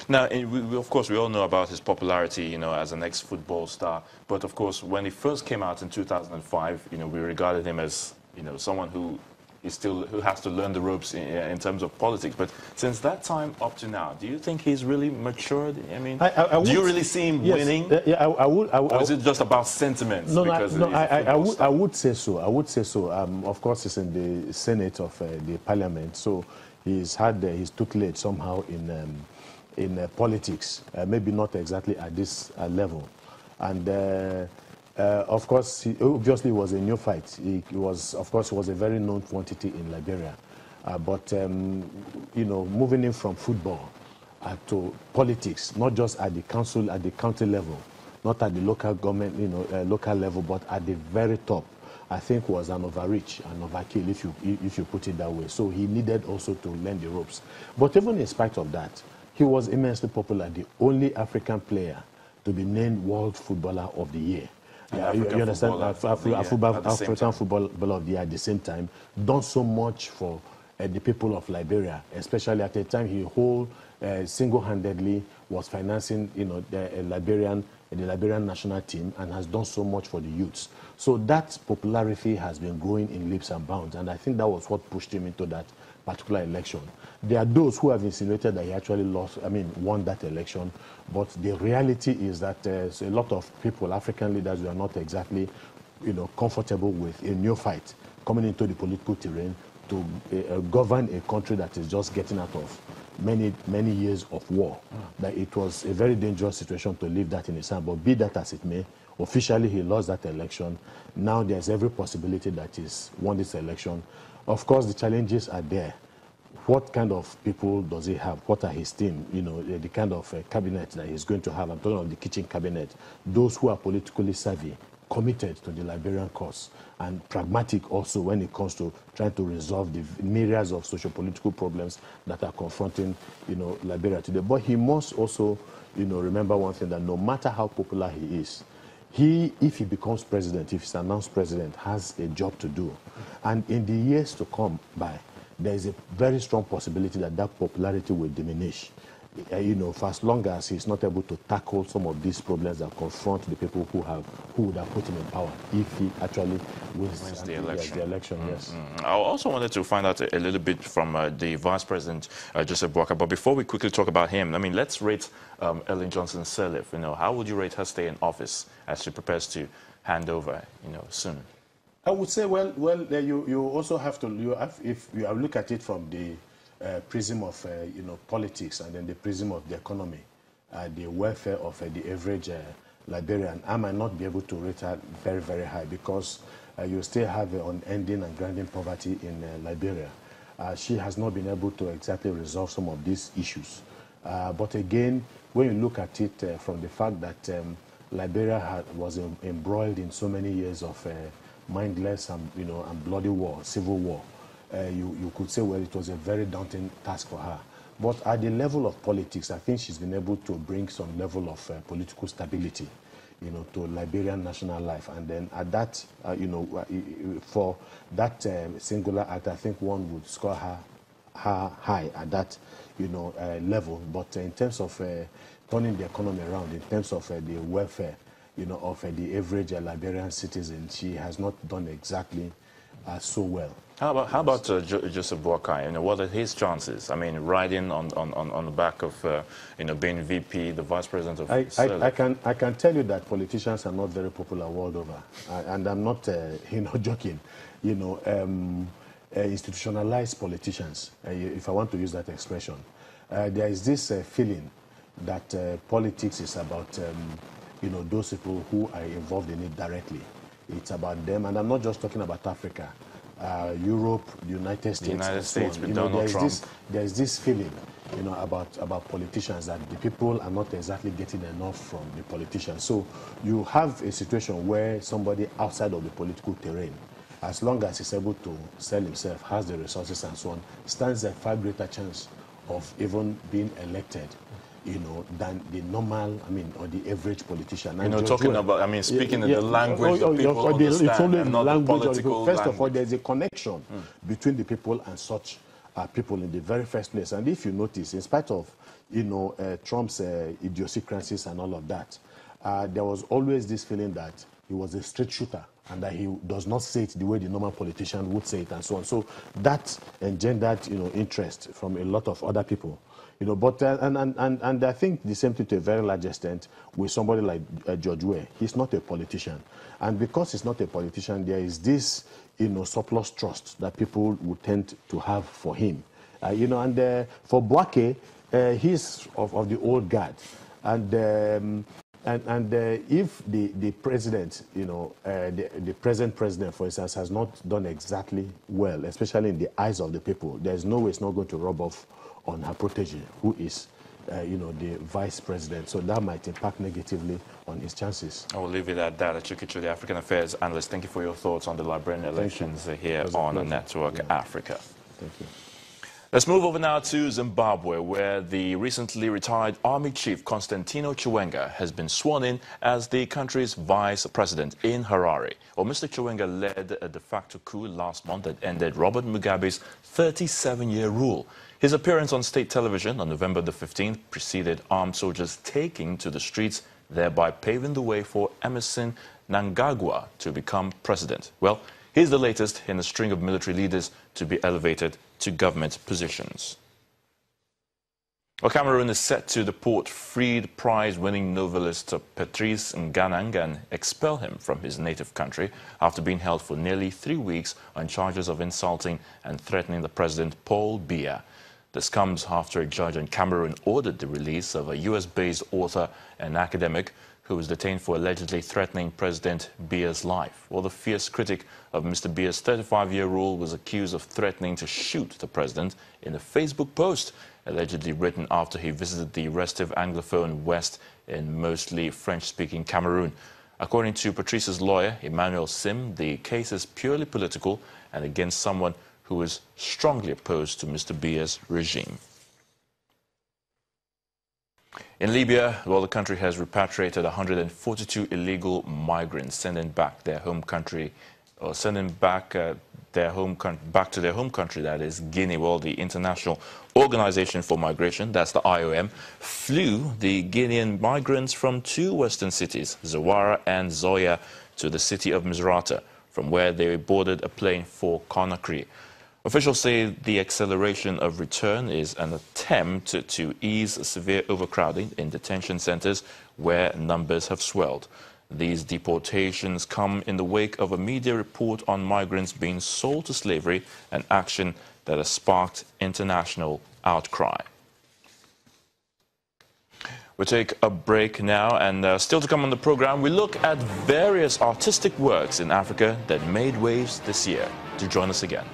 Now, of course, we all know about his popularity, as an ex-football star. But of course, when he first came out in 2005, we regarded him as, someone who has to learn the ropes in terms of politics. But since that time up to now, do you think he's really matured? I mean, do you really see him winning? I would. Or is it just about sentiments? No, I would say so. I would say so. Of course, he's in the Senate of the Parliament, so he's had his tutelage somehow in politics. Maybe not exactly at this level, and. Of course, he obviously was a new fight. He was a very known quantity in Liberia. But moving in from football to politics, not just at the council, at the county level, not at the local government, local level, but at the very top, I think was an overreach, an overkill, if you put it that way. So he needed also to learn the ropes. But even in spite of that, he was immensely popular, the only African player to be named World Footballer of the Year. Yeah, you understand? African Footballer of the Year at the same time, done so much for the people of Liberia, especially at the time he single-handedly was financing, the Liberian national team, and has done so much for the youths. So that popularity has been growing in leaps and bounds, and I think that was what pushed him into that particular election. There are those who have insinuated that he actually won that election, but the reality is that there's a lot of people, African leaders, who are not exactly, comfortable with a new fight coming into the political terrain to govern a country that is just getting out of many years of war. That it was a very dangerous situation to leave that in his hand. But be that as it may, officially he lost that election. Now there's every possibility that he's won this election. Of course, the challenges are there. What kind of people does he have? What are his team? The kind of cabinet that he's going to have. I'm talking of the kitchen cabinet. Those who are politically savvy, committed to the Liberian cause, and pragmatic also when it comes to trying to resolve the myriads of socio-political problems that are confronting, Liberia today. But he must also, remember one thing, that no matter how popular he is, if he becomes president, if he's announced president, has a job to do. And in the years to come by, there is a very strong possibility that that popularity will diminish. For as long as he's not able to tackle some of these problems that confront the people who would have put him in power if he actually wins the election. Yes. I also wanted to find out a little bit from the Vice President, Joseph Boakai. But before we quickly talk about him, let's rate Ellen Johnson Sirleaf. How would you rate her stay in office as she prepares to hand over, soon? I would say, you also have to, if you look at it from the prism of politics and then the prism of the economy, the welfare of the average Liberian, I might not be able to rate her very, very high because you still have unending and grinding poverty in Liberia. She has not been able to exactly resolve some of these issues. But again, when you look at it from the fact that Liberia was embroiled in so many years of mindless and bloody war, civil war, you could say, well, it was a very daunting task for her. But at the level of politics, I think she's been able to bring some level of political stability, to Liberian national life. And then at that, for that singular act, I think one would score her high at that, level. But in terms of turning the economy around, in terms of the welfare, of the average Liberian citizen, she has not done exactly so well. How about Joseph Boakai? What are his chances? Riding on the back of being VP, the Vice President of I can tell you that politicians are not very popular world over, and I'm not joking. Institutionalized politicians, if I want to use that expression, there is this feeling that politics is about those people who are involved in it directly. It's about them, and I'm not just talking about Africa, Europe, the United States, with Donald Trump. There's this feeling, about politicians that the people are not exactly getting enough from the politicians. So you have a situation where somebody outside of the political terrain, as long as he's able to sell himself, has the resources and so on, stands a far greater chance of even being elected, than the normal, or the average politician. Talking about, speaking in the language that people understand, it's only and not language the political First of all, there's a connection between the people and such people in the very first place. And if you notice, in spite of, Trump's idiosyncrasies and all of that, there was always this feeling that he was a straight shooter and that he does not say it the way the normal politician would say it and so on. So that engendered, interest from a lot of other people. But and I think the same thing to a very large extent with somebody like George Weah. He's not a politician, and because he's not a politician, there is this surplus trust that people would tend to have for him. And for Bouake, he's of the old guard, and if the president, the present president, for instance, has not done exactly well, especially in the eyes of the people, there's no way it's not going to rub off on her protege, who is, the vice president. So that might impact negatively on his chances. I will leave it at that. Chukichu, the African Affairs Analyst, thank you for your thoughts on the Liberian elections here on Network Africa. Thank you. Let's move over now to Zimbabwe, where the recently retired Army Chief Constantino Chiwenga has been sworn in as the country's vice president in Harare. Well, Mr. Chiwenga led a de facto coup last month that ended Robert Mugabe's 37-year rule. His appearance on state television on November the 15th preceded armed soldiers taking to the streets, thereby paving the way for Emerson Mnangagwa to become president. Well, he's the latest in a string of military leaders to be elevated to government positions. Well, Cameroon is set to deport freed prize-winning novelist Patrice Nganang and expel him from his native country after being held for nearly 3 weeks on charges of insulting and threatening the president, Paul Biya. This comes after a judge in Cameroon ordered the release of a US-based author and academic who was detained for allegedly threatening President Biya's life. Well, the fierce critic of Mr. Biya's 35-year rule was accused of threatening to shoot the president in a Facebook post, allegedly written after he visited the restive Anglophone West in mostly French-speaking Cameroon. According to Patrice's lawyer, Emmanuel Sim, the case is purely political and against someone who is strongly opposed to Mr. Biya's regime. In Libya, well, the country has repatriated 142 illegal migrants, sending back their home country, or sending back to their home country, that is Guinea. Well, the International Organization for Migration, that's the IOM, flew the Guinean migrants from 2 western cities, Zawara and Zoya, to the city of Misrata, from where they boarded a plane for Conakry. Officials say the acceleration of return is an attempt to ease severe overcrowding in detention centers where numbers have swelled. These deportations come in the wake of a media report on migrants being sold to slavery, an action that has sparked international outcry. We'll take a break now, and still to come on the program, we look at various artistic works in Africa that made waves this year. Do join us again.